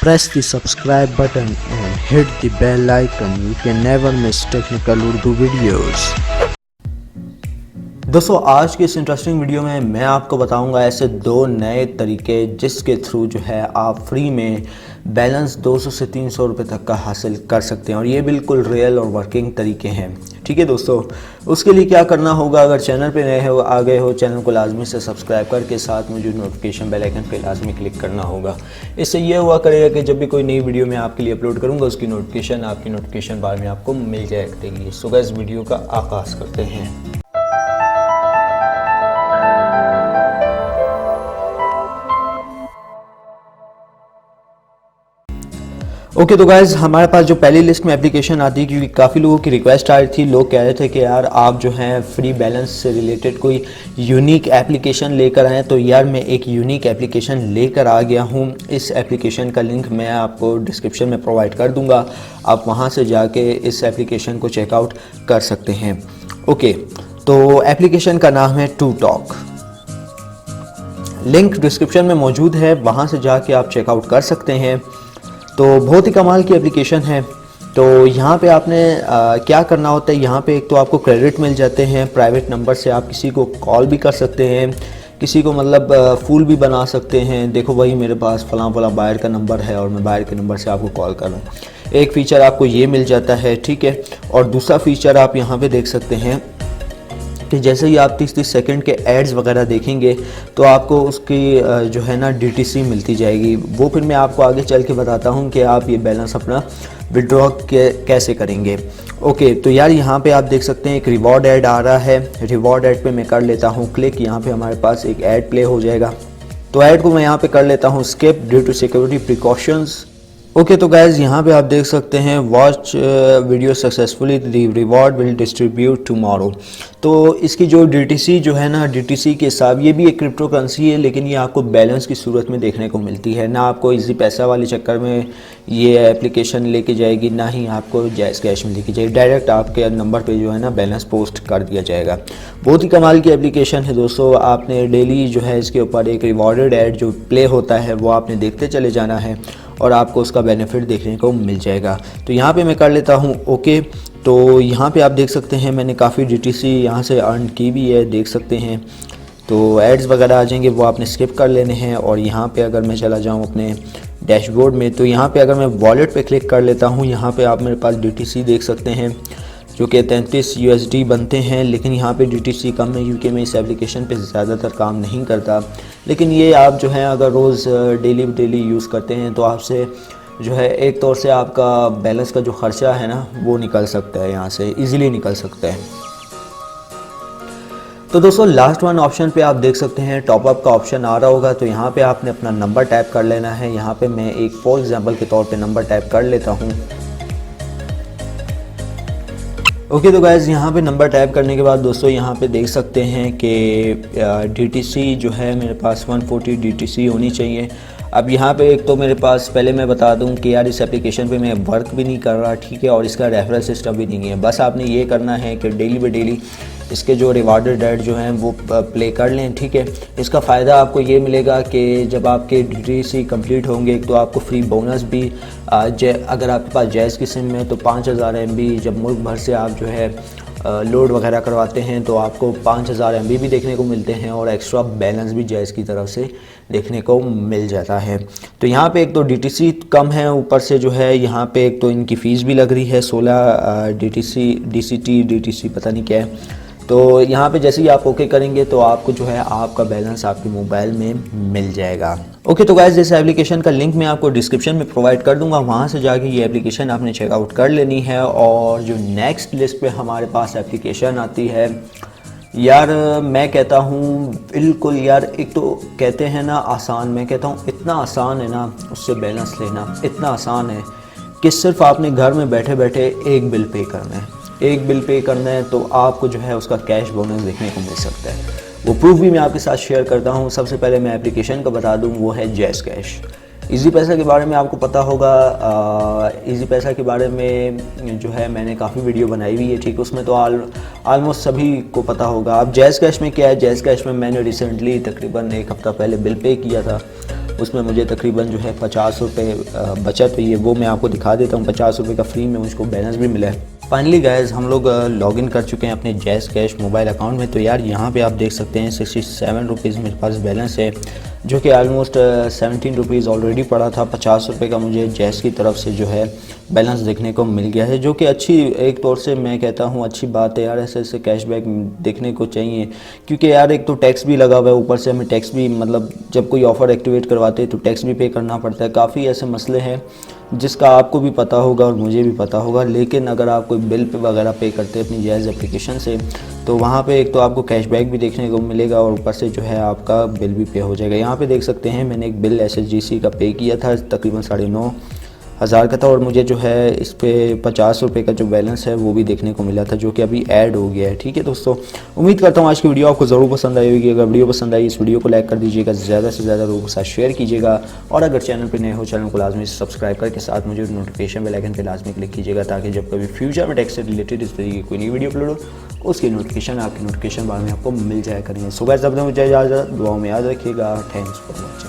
Press the subscribe button and hit the bell icon. You can never miss technical Urdu videos. दोस्तों आज के इस interesting video में मैं आपको बताऊंगा ऐसे दो नए तरीके जिसके थ्रू जो है आप फ्री में बैलेंस 200 से 300 रुपये तक का हासिल कर सकते हैं और ये बिल्कुल रियल और वर्किंग तरीके हैं। ठीक है दोस्तों, उसके लिए क्या करना होगा, अगर चैनल पे नए हो आ गए हो चैनल को लाजमी से सब्सक्राइब करके साथ में जो नोटिफिकेशन बेल आइकन पे लाजमी क्लिक करना होगा। इससे ये हुआ करेगा कि जब भी कोई नई वीडियो मैं आपके लिए अपलोड करूँगा उसकी नोटिफिकेशन आपकी नोटिफिकेशन बार में आपको मिल जाया करेगी। सो गाइस वीडियो का आगाज़ करते हैं। ओके तो गाइज़ हमारे पास जो पहली लिस्ट में एप्लीकेशन आती है, क्योंकि काफ़ी लोगों की रिक्वेस्ट आ रही थी, लोग कह रहे थे कि यार आप जो हैं फ्री बैलेंस से रिलेटेड कोई यूनिक एप्लीकेशन लेकर आएँ। तो यार मैं एक यूनिक एप्लीकेशन लेकर आ गया हूँ। इस एप्लीकेशन का लिंक मैं आपको डिस्क्रिप्शन में प्रोवाइड कर दूँगा, आप वहाँ से जाके इस एप्लीकेशन को चेकआउट कर सकते हैं। ओके तो एप्लीकेशन का नाम है टू टॉक, लिंक डिस्क्रिप्शन में मौजूद है, वहाँ से जाके आप चेकआउट कर सकते हैं। तो बहुत ही कमाल की एप्लीकेशन है। तो यहाँ पे आपने क्या करना होता है, यहाँ पे एक तो आपको क्रेडिट मिल जाते हैं, प्राइवेट नंबर से आप किसी को कॉल भी कर सकते हैं, किसी को मतलब फूल भी बना सकते हैं। देखो भाई मेरे पास फलां फलां बायर का नंबर है और मैं बायर के नंबर से आपको कॉल कर रहा हूँ। एक फ़ीचर आपको ये मिल जाता है, ठीक है। और दूसरा फ़ीचर आप यहाँ पर देख सकते हैं कि जैसे ही आप 30-30 सेकंड के एड्स वगैरह देखेंगे तो आपको उसकी जो है ना DTC मिलती जाएगी। वो फिर मैं आपको आगे चल के बताता हूँ कि आप ये बैलेंस अपना विड्रॉ कैसे करेंगे। ओके तो यार यहाँ पे आप देख सकते हैं एक रिवॉर्ड ऐड आ रहा है। रिवॉर्ड ऐड पे मैं कर लेता हूँ क्लिक। यहाँ पे हमारे पास एक ऐड प्ले हो जाएगा, तो ऐड को मैं यहाँ पे कर लेता हूँ skip due to security precautions. Okay तो गाइज़ यहाँ पे आप देख सकते हैं watch video successfully, the reward will distribute tomorrow. तो इसकी जो DTC जो है ना, DTC के हिसाब ये भी एक क्रिप्टो करेंसी है, लेकिन ये आपको बैलेंस की सूरत में देखने को मिलती है ना। आपको इजी पैसा वाले चक्कर में ये एप्लीकेशन लेके जाएगी, ना ही आपको जायज़ कैश में लेके जाएगी। डायरेक्ट आपके नंबर पे जो है ना बैलेंस पोस्ट कर दिया जाएगा। बहुत ही कमाल की एप्लीकेशन है दोस्तों। आपने डेली जो है इसके ऊपर एक रिवॉर्डेड ऐड जो प्ले होता है वो आपने देखते चले जाना है और आपको उसका बेनिफिट देखने को मिल जाएगा। तो यहाँ पे मैं कर लेता हूँ ओके। तो यहाँ पे आप देख सकते हैं मैंने काफ़ी DTC यहाँ से अर्न की भी है, देख सकते हैं। तो एड्स वगैरह आ जाएंगे, वो आपने स्किप कर लेने हैं। और यहाँ पे अगर मैं चला जाऊँ अपने डैशबोर्ड में, तो यहाँ पे अगर मैं वॉलेट पे क्लिक कर लेता हूँ, यहाँ पे आप मेरे पास DTC देख सकते हैं जो कि 33 USD बनते हैं। लेकिन यहाँ पे DTC कम है क्योंकि मैं इस एप्लीकेशन पे ज़्यादातर काम नहीं करता। लेकिन ये आप जो है अगर रोज़ डेली यूज़ करते हैं तो आपसे जो है एक तौर से आपका बैलेंस का जो ख़र्चा है ना वो निकल सकता है, यहाँ से इजीली निकल सकता है। तो दोस्तों लास्ट वन ऑप्शन पे आप देख सकते हैं टॉपअप का ऑप्शन आ रहा होगा। तो यहाँ पे आपने अपना नंबर टाइप कर लेना है। यहाँ पे मैं एक फॉर एग्जांपल के तौर पे नंबर टाइप कर लेता हूँ। ओके तो गाइज़ यहाँ पे नंबर टाइप करने के बाद दोस्तों यहाँ पे देख सकते हैं कि DTC जो है मेरे पास 140 DTC होनी चाहिए। अब यहाँ पे एक तो मेरे पास पहले मैं बता दूँ कि यार इस एप्लीकेशन पे मैं वर्क भी नहीं कर रहा, ठीक है, और इसका रेफरल सिस्टम भी नहीं है। बस आपने ये करना है कि डेली बाई डेली इसके जो रिवार्डेड ऐड जो हैं वो प्ले कर लें, ठीक है। इसका फ़ायदा आपको ये मिलेगा कि जब आपके DTC कंप्लीट होंगे तो आपको फ्री बोनस भी अगर आपके पास जायज़ की सिम है तो 5000 MB जब मुल्क भर से आप जो है लोड वगैरह करवाते हैं तो आपको 5000 MB भी देखने को मिलते हैं और एक्स्ट्रा बैलेंस भी जायज़ की तरफ से देखने को मिल जाता है। तो यहाँ पे एक तो DTC कम है, ऊपर से जो है यहाँ पे एक तो इनकी फ़ीस भी लग रही है 16 DTC पता नहीं क्या है। तो यहाँ पे जैसे ही आप ओके करेंगे तो आपको जो है आपका बैलेंस आपके मोबाइल में मिल जाएगा। ओके तो गाइस इस एप्लीकेशन का लिंक मैं आपको डिस्क्रिप्शन में प्रोवाइड कर दूंगा, वहाँ से जाके ये एप्लीकेशन आपने चेकआउट कर लेनी है। और जो नेक्स्ट लिस्ट पे हमारे पास एप्लीकेशन आती है, यार मैं कहता हूँ बिल्कुल यार, एक तो कहते हैं ना आसान, मैं कहता हूँ इतना आसान है ना उससे बैलेंस लेना, इतना आसान है कि सिर्फ आपने घर में बैठे बैठे एक बिल पे करना है। एक बिल पे करना है तो आपको जो है उसका कैश बोनस देखने को मिल सकता है। वो प्रूफ भी मैं आपके साथ शेयर करता हूँ। सबसे पहले मैं एप्लीकेशन का बता दूँ, वो है जैज़ कैश। इजी पैसा के बारे में आपको पता होगा, इजी पैसा के बारे में जो है मैंने काफ़ी वीडियो बनाई हुई है, ठीक, उसमें तो ऑलमोस्ट सभी को पता होगा। अब जैज़ कैश में क्या है, जैज़ कैश में मैंने रिसेंटली तकरीबन एक हफ़्ता पहले बिल पे किया था, उसमें मुझे तकरीबन जो है 50 रुपये बचत हुई है, वो मैं आपको दिखा देता हूँ। 50 रुपये का फ्री में मुझको बैलेंस भी मिला है। फाइनली गाइस हम लोग लॉगिन कर चुके हैं अपने जैज़ कैश मोबाइल अकाउंट में। तो यार यहाँ पे आप देख सकते हैं 67 रुपीज़ मेरे पास बैलेंस है, जो कि ऑलमोस्ट 17 रुपीज़ ऑलरेडी पड़ा था। 50 रुपये का मुझे जैज़ की तरफ से जो है बैलेंस देखने को मिल गया है, जो कि अच्छी, एक तौर से मैं कहता हूँ अच्छी बात है यार। ऐसे ऐसे कैशबैक देखने को चाहिए, क्योंकि यार एक तो टैक्स भी लगा हुआ है, ऊपर से हमें टैक्स भी, मतलब जब कोई ऑफ़र एक्टिवेट करवाते हैं तो टैक्स भी पे करना पड़ता है। काफ़ी ऐसे मसले हैं जिसका आपको भी पता होगा और मुझे भी पता होगा, लेकिन अगर आप कोई बिल पे वगैरह पे करते हैं अपनी जैज़ एप्लीकेशन से, तो वहाँ पे एक तो आपको कैशबैक भी देखने को मिलेगा और ऊपर से जो है आपका बिल भी पे हो जाएगा। यहाँ पे देख सकते हैं मैंने एक बिल SSGC का पे किया था, तकरीबन 9,500 का था, और मुझे जो है इस पर 50 रुपये का जो बैलेंस है वो भी देखने को मिला था, जो कि अभी ऐड हो गया है। ठीक है दोस्तों, उम्मीद करता हूँ आज की वीडियो आपको ज़रूर पसंद आई होगी। अगर वीडियो पसंद आई इस वीडियो को लाइक कर दीजिएगा, ज़्यादा से ज़्यादा लोगों के साथ शेयर कीजिएगा, और अगर चैनल पर नए हो चैनल को लाजमी सब्सक्राइब करके साथ मुझे नोटिफिकेशन बेल आइकन पर लाजमी क्लिक कीजिएगा, ताकि जब कभी फ्यूचर में टैक्स से रिलेटेड इस तरीके की कोई नई वीडियो अपलोड हो उसकी नोटिफिकेशन आपकी नोटिफिकेशन बार में आपको मिल जाया करेंगे। सुबह जब मुझे इजाज़त, दुआओं में याद रखिएगा। Thanks for watching.